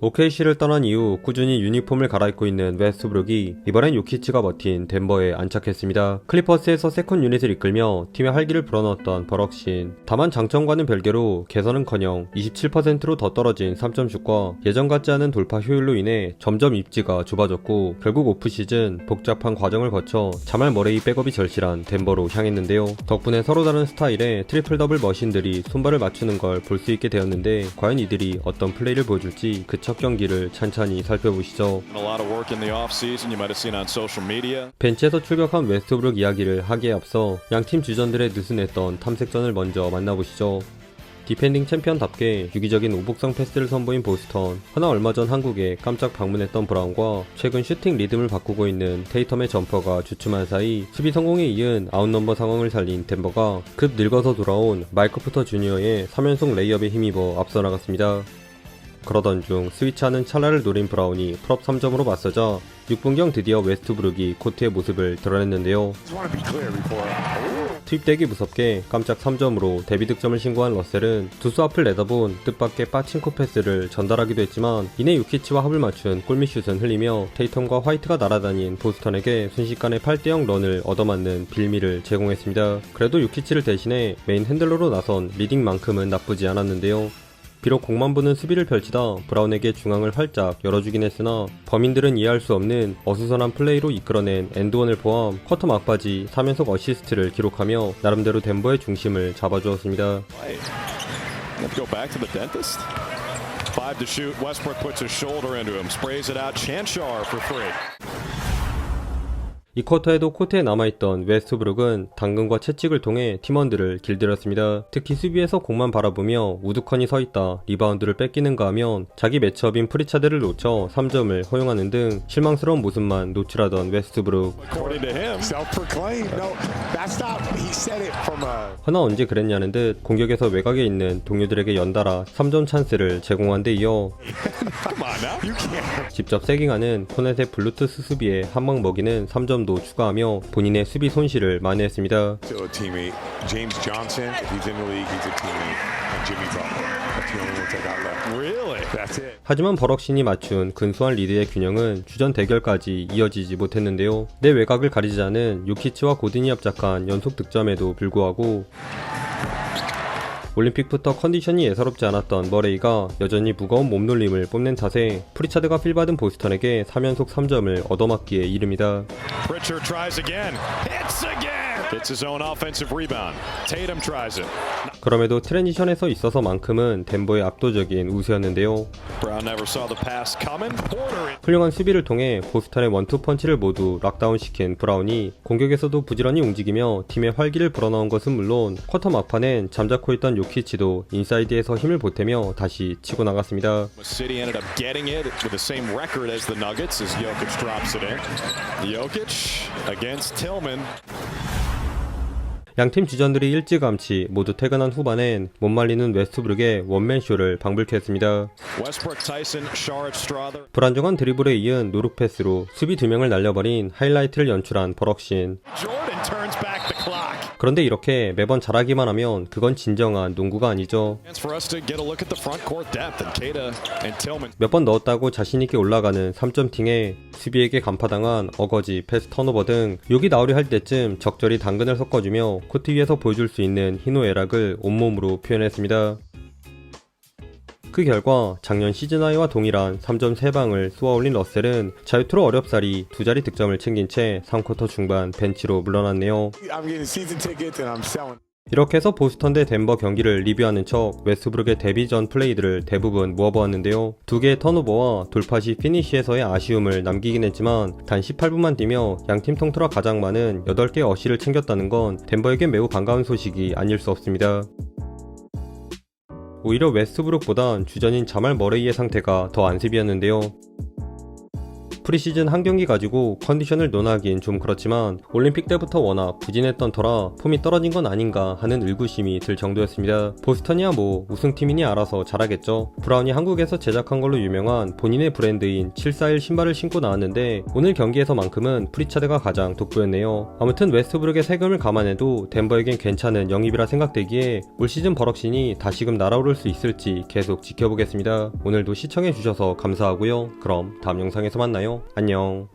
OKC를 떠난 이후 꾸준히 유니폼을 갈아입고 있는 웨스트브룩이 이번엔 요키치가 버틴 덴버에 안착했습니다. 클리퍼스에서 세컨 유닛을 이끌며 팀의 활기를 불어넣었던 버럭신. 다만 장점과는 별개로 개선은커녕 27%로 더 떨어진 3점슛과 예전 같지 않은 돌파 효율로 인해 점점 입지가 좁아졌고 결국 오프시즌 복잡한 과정을 거쳐 자말 머레이 백업이 절실한 덴버로 향했는데요. 덕분에 서로 다른 스타일의 트리플 더블 머신들이 손발을 맞추는 걸 볼 수 있게 되었는데 과연 이들이 어떤 플레이를 보여줄지 그 첫 경기를 찬찬히 살펴보시죠. 벤치에서 출격한 웨스트브룩 이야기를 하기에 앞서 양팀 주전들의 느슨했던 탐색전을 먼저 만나보시죠. 디펜딩 챔피언답게 유기적인 오복성 패스를 선보인 보스턴, 허나 얼마 전 한국에 깜짝 방문했던 브라운과 최근 슈팅 리듬을 바꾸고 있는 테이텀의 점퍼가 주춤한 사이 수비 성공에 이은 아웃넘버 상황을 살린 덴버가 급 늙어서 돌아온 마이크 포터 주니어의 3연속 레이업에 힘입어 앞서 나갔습니다. 그러던 중 스위치하는 찰나를 노린 브라운이 풀업 3점으로 맞서자 6분경 드디어 웨스트브룩이 코트의 모습을 드러냈는데요. 투입되기 무섭게 깜짝 3점으로 데뷔 득점을 신고한 러셀은 두수 앞을 내다본 뜻밖의 빠친코 패스를 전달하기도 했지만 이내 요키치와 합을 맞춘 골밑슛은 흘리며 테이텀과 화이트가 날아다닌 보스턴에게 순식간에 8대0 런을 얻어맞는 빌미를 제공했습니다. 그래도 요키치를 대신해 메인 핸들러로 나선 리딩만큼은 나쁘지 않았는데요. 비록 공만 부는 수비를 펼치다 브라운에게 중앙을 활짝 열어주긴 했으나 범인들은 이해할 수 없는 어수선한 플레이로 이끌어낸 엔드원을 포함 쿼터 막바지 3연속 어시스트를 기록하며 나름대로 덴버의 중심을 잡아주었습니다. 이 쿼터에도 코트에 남아있던 웨스트브룩은 당근과 채찍을 통해 팀원들을 길들였습니다. 특히 수비에서 공만 바라보며 우두커니 서있다 리바운드를 뺏기는가 하면 자기 매치업인 프리차드를 놓쳐 3점을 허용하는 등 실망스러운 모습만 노출하던 웨스트브룩. 허나 언제 그랬냐는 듯 공격에서 외곽에 있는 동료들에게 연달아 3점 찬스를 제공한 데 이어 직접 세깅하는 코넷의 블루투스 수비에 한방 먹이는 3점도 추가하며 본인의 수비 손실을 만회했습니다. 하지만 버럭신이 맞춘 근소한 리드의 균형은 주전 대결까지 이어지지 못했는데요. 내 외곽을 가리지 않은 요키치와 고든이 합작한 연속 득점에도 불구하고 올림픽부터 컨디션이 예사롭지 않았던 머레이가 여전히 무거운 몸놀림을 뽐낸 탓에 프리차드가 필받은 보스턴에게 3연속 3점을 얻어맞기에 이릅니다. 그럼에도 트랜지션에서 있어서만큼은 덴버의 압도적인 우세였는데요. 훌륭한 수비를 통해 보스턴의 원투 펀치를 모두 락다운시킨 브라운이 공격에서도 부지런히 움직이며 팀의 활기를 불어넣은 것은 물론 쿼터 막판엔 잠자코 있던 요키치도 인사이드에서 힘을 보태며 다시 치고 나갔습니다. 양팀 주전들이 일찌감치 모두 퇴근한 후반엔 못 말리는 웨스트브룩의 원맨쇼를 방불케 했습니다. 불안정한 드리블에 이은 노룩 패스로 수비 2명을 날려버린 하이라이트를 연출한 버럭신. 그런데 이렇게 매번 잘하기만 하면 그건 진정한 농구가 아니죠. 몇 번 넣었다고 자신있게 올라가는 3점팅에 수비에게 간파당한 어거지, 패스 턴오버 등 욕이 나오려 할 때쯤 적절히 당근을 섞어주며 코트 위에서 보여줄 수 있는 희노애락을 온몸으로 표현했습니다. 그 결과 작년 시즌하이와 동일한 3점 3방을 쏘아올린 러셀은 자유투로 어렵사리 2자리 득점을 챙긴 채 3쿼터 중반 벤치로 물러났네요. 이렇게 해서 보스턴 대 덴버 경기를 리뷰하는 척 웨스트브룩의 데뷔 전 플레이들을 대부분 모아보았는데요. 2개의 턴오버와 돌파 시 피니시에서의 아쉬움을 남기긴 했지만 단 18분만 뛰며 양팀 통틀어 가장 많은 8개의 어시를 챙겼다는 건 덴버에게 매우 반가운 소식이 아닐 수 없습니다. 오히려 웨스트브룩보단 주전인 자말 머레이의 상태가 더 안습이었는데요. 프리시즌 한 경기 가지고 컨디션을 논하기엔 좀 그렇지만 올림픽 때부터 워낙 부진했던 터라 폼이 떨어진 건 아닌가 하는 의구심이 들 정도였습니다. 보스턴이야 뭐 우승팀이니 알아서 잘하겠죠. 브라운이 한국에서 제작한 걸로 유명한 본인의 브랜드인 741 신발을 신고 나왔는데 오늘 경기에서만큼은 프리차드가 가장 돋보였네요. 아무튼 웨스트브룩의 세금을 감안해도 덴버에겐 괜찮은 영입이라 생각되기에 올 시즌 버럭신이 다시금 날아오를 수 있을지 계속 지켜보겠습니다. 오늘도 시청해주셔서 감사하고요. 그럼 다음 영상에서 만나요. 안녕.